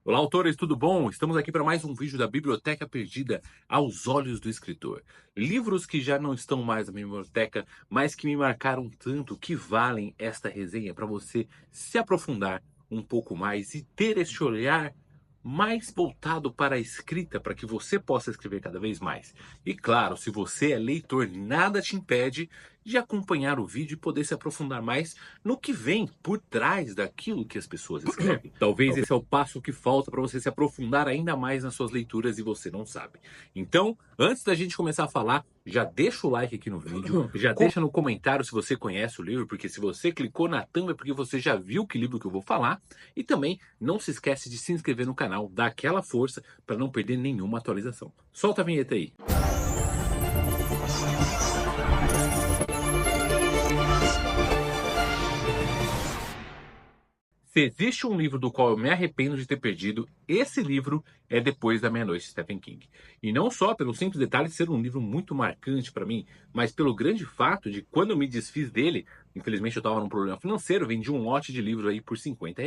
Olá, autores, tudo bom? Estamos aqui para mais um vídeo da Biblioteca Perdida aos Olhos do Escritor. Livros que já não estão mais na minha biblioteca, mas que me marcaram tanto que valem esta resenha para você se aprofundar um pouco mais e ter esse olhar mais voltado para a escrita, para que você possa escrever cada vez mais. E claro, se você é leitor, nada te impede de acompanhar o vídeo e poder se aprofundar mais no que vem por trás daquilo que as pessoas escrevem. Talvez esse é o passo que falta para você se aprofundar ainda mais nas suas leituras e você não sabe. Então, antes da gente começar a falar, já deixa o like aqui no vídeo, já deixa no comentário se você conhece o livro, porque se você clicou na thumb é porque você já viu que livro que eu vou falar. E também não se esquece de se inscrever no canal, dar aquela força para não perder nenhuma atualização. Solta a vinheta aí. Se existe um livro do qual eu me arrependo de ter perdido, esse livro é Depois da Meia-Noite, de Stephen King. E não só pelo simples detalhe de ser um livro muito marcante para mim, mas pelo grande fato de quando eu me desfiz dele, infelizmente eu estava num problema financeiro, vendi um lote de livro aí por R$ 50,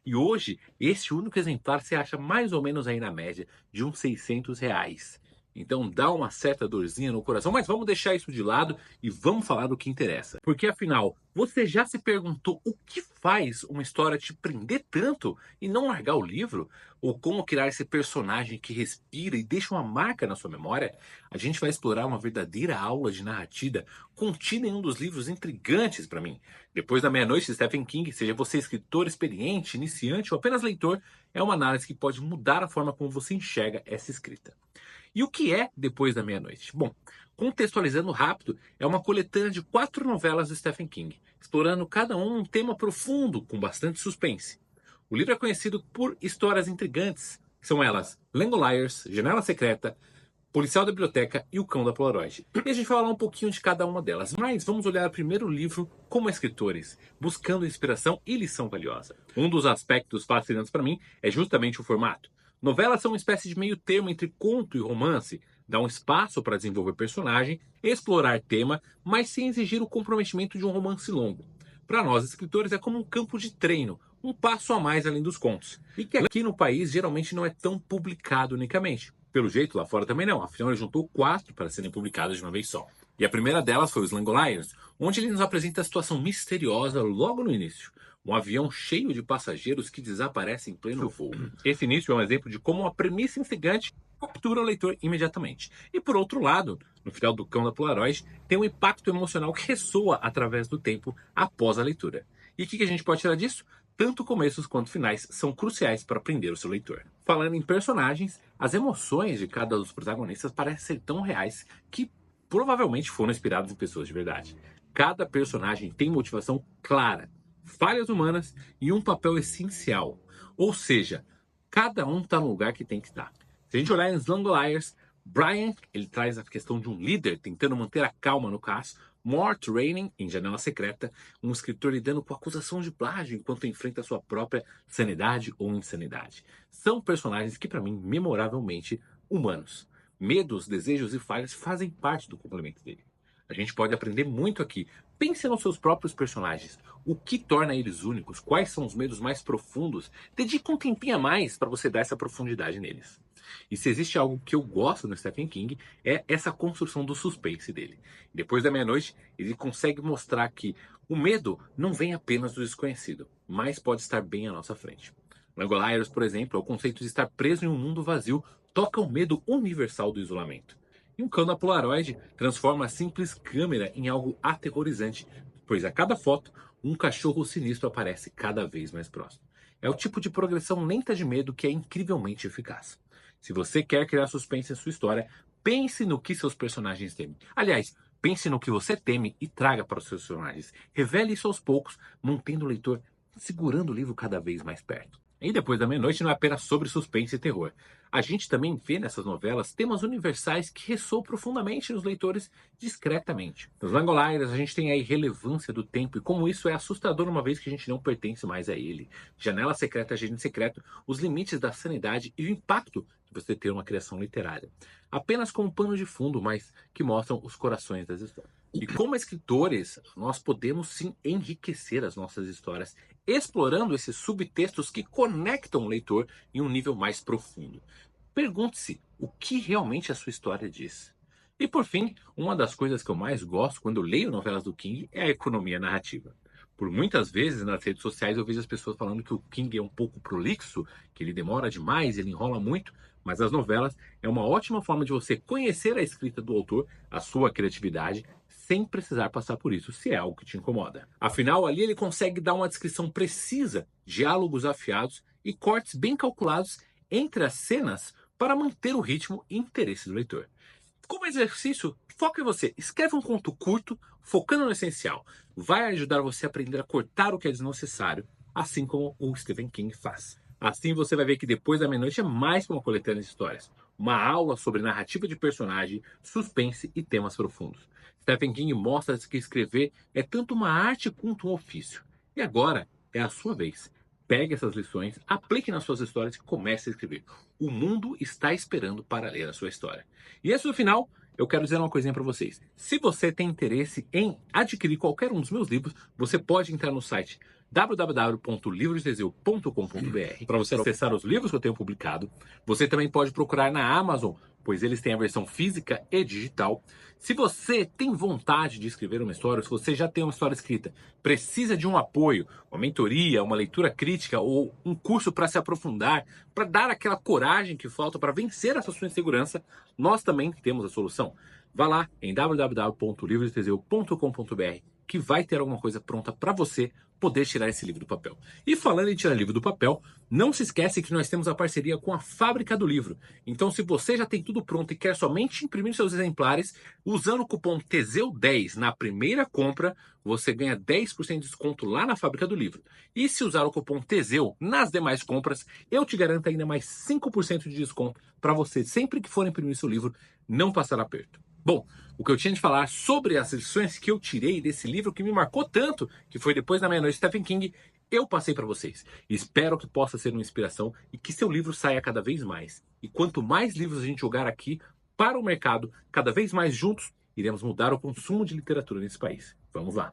e hoje esse único exemplar você acha mais ou menos aí na média de uns R$ 600. Então dá uma certa dorzinha no coração, mas vamos deixar isso de lado e vamos falar do que interessa. Porque afinal, você já se perguntou o que faz uma história te prender tanto e não largar o livro? Ou como criar esse personagem que respira e deixa uma marca na sua memória? A gente vai explorar uma verdadeira aula de narrativa contida em um dos livros intrigantes para mim. Depois da Meia-Noite, de Stephen King, seja você escritor experiente, iniciante ou apenas leitor, é uma análise que pode mudar a forma como você enxerga essa escrita. E o que é Depois da Meia-Noite? Bom, contextualizando rápido, é uma coletânea de 4 novelas do Stephen King, explorando cada um tema profundo com bastante suspense. O livro é conhecido por histórias intrigantes, que são elas Langoliers, Janela Secreta, Policial da Biblioteca e O Cão da Polaroid. E a gente vai falar um pouquinho de cada uma delas, mas vamos olhar primeiro o livro como escritores, buscando inspiração e lição valiosa. Um dos aspectos fascinantes para mim é justamente o formato. Novelas são uma espécie de meio termo entre conto e romance, dá um espaço para desenvolver personagem, explorar tema, mas sem exigir o comprometimento de um romance longo. Para nós escritores é como um campo de treino, um passo a mais além dos contos, e que aqui no país geralmente não é tão publicado unicamente. Pelo jeito, lá fora também não, afinal ele juntou 4 para serem publicadas de uma vez só. E a primeira delas foi os Langoliers, onde ele nos apresenta a situação misteriosa logo no início. Um avião cheio de passageiros que desaparece em pleno voo. Esse início é um exemplo de como uma premissa instigante captura o leitor imediatamente. E por outro lado, no final do Cão da Polaroid, tem um impacto emocional que ressoa através do tempo após a leitura. E o que a gente pode tirar disso? Tanto começos quanto finais são cruciais para prender o seu leitor. Falando em personagens, as emoções de cada dos protagonistas parecem ser tão reais que provavelmente foram inspiradas em pessoas de verdade. Cada personagem tem motivação clara, falhas humanas e um papel essencial. Ou seja, cada um está no lugar que tem que estar. Se a gente olhar em Langoliers, Brian, ele traz a questão de um líder tentando manter a calma no caso. Mort Raining, em Janela Secreta, um escritor lidando com acusação de plágio enquanto enfrenta sua própria sanidade ou insanidade. São personagens que, para mim, memoravelmente humanos. Medos, desejos e falhas fazem parte do complemento dele. A gente pode aprender muito aqui. Pense nos seus próprios personagens. O que torna eles únicos? Quais são os medos mais profundos? Dedique um tempinho a mais para você dar essa profundidade neles. E se existe algo que eu gosto no Stephen King, é essa construção do suspense dele. Depois da Meia-Noite, ele consegue mostrar que o medo não vem apenas do desconhecido, mas pode estar bem à nossa frente. Langoliers, por exemplo, é o conceito de estar preso em um mundo vazio, toca o medo universal do isolamento. E um cão da Polaroid transforma a simples câmera em algo aterrorizante, pois a cada foto, um cachorro sinistro aparece cada vez mais próximo. É o tipo de progressão lenta de medo que é incrivelmente eficaz. Se você quer criar suspense em sua história, pense no que seus personagens temem. Aliás, pense no que você teme e traga para os seus personagens. Revele isso aos poucos, mantendo o leitor segurando o livro cada vez mais perto. E Depois da Meia-Noite não é apenas sobre suspense e terror. A gente também vê nessas novelas temas universais que ressoam profundamente nos leitores discretamente. Nos Langoliers a gente tem a irrelevância do tempo e como isso é assustador uma vez que a gente não pertence mais a ele. Janela Secreta, Agente Secreto, os limites da sanidade e o impacto de você ter uma criação literária. Apenas como pano de fundo, mas que mostram os corações das histórias. E como escritores, nós podemos sim enriquecer as nossas histórias, explorando esses subtextos que conectam o leitor em um nível mais profundo. Pergunte-se o que realmente a sua história diz. E por fim, uma das coisas que eu mais gosto quando eu leio novelas do King é a economia narrativa. Por muitas vezes nas redes sociais eu vejo as pessoas falando que o King é um pouco prolixo, que ele demora demais, ele enrola muito, mas as novelas é uma ótima forma de você conhecer a escrita do autor, a sua criatividade, sem precisar passar por isso, se é algo que te incomoda. Afinal, ali ele consegue dar uma descrição precisa, diálogos afiados e cortes bem calculados entre as cenas para manter o ritmo e interesse do leitor. Como exercício, foca em você. Escreve um conto curto, focando no essencial. Vai ajudar você a aprender a cortar o que é desnecessário, assim como o Stephen King faz. Assim você vai ver que Depois da Meia-Noite é mais que uma coletânea de histórias. Uma aula sobre narrativa de personagem, suspense e temas profundos. Stephen King mostra que escrever é tanto uma arte quanto um ofício. E agora é a sua vez. Pegue essas lições, aplique nas suas histórias e comece a escrever. O mundo está esperando para ler a sua história. E antes do final, eu quero dizer uma coisinha para vocês. Se você tem interesse em adquirir qualquer um dos meus livros, você pode entrar no site www.livrosdeseu.com.br para você acessar os livros que eu tenho publicado. Você também pode procurar na Amazon, pois eles têm a versão física e digital. Se você tem vontade de escrever uma história, se você já tem uma história escrita, precisa de um apoio, uma mentoria, uma leitura crítica ou um curso para se aprofundar, para dar aquela coragem que falta para vencer essa sua insegurança, nós também temos a solução. Vá lá em www.livrosdeseu.com.br que vai ter alguma coisa pronta para você poder tirar esse livro do papel. E falando em tirar livro do papel, não se esquece que nós temos a parceria com a Fábrica do Livro. Então, se você já tem tudo pronto e quer somente imprimir seus exemplares, usando o cupom TESEU10 na primeira compra, você ganha 10% de desconto lá na Fábrica do Livro. E se usar o cupom TESEU nas demais compras, eu te garanto ainda mais 5% de desconto para você, sempre que for imprimir seu livro, não passar aperto. Bom, o que eu tinha de falar sobre as lições que eu tirei desse livro que me marcou tanto, que foi Depois da Meia-Noite, Stephen King, eu passei para vocês. Espero que possa ser uma inspiração e que seu livro saia cada vez mais. E quanto mais livros a gente jogar aqui para o mercado, cada vez mais juntos, iremos mudar o consumo de literatura nesse país. Vamos lá!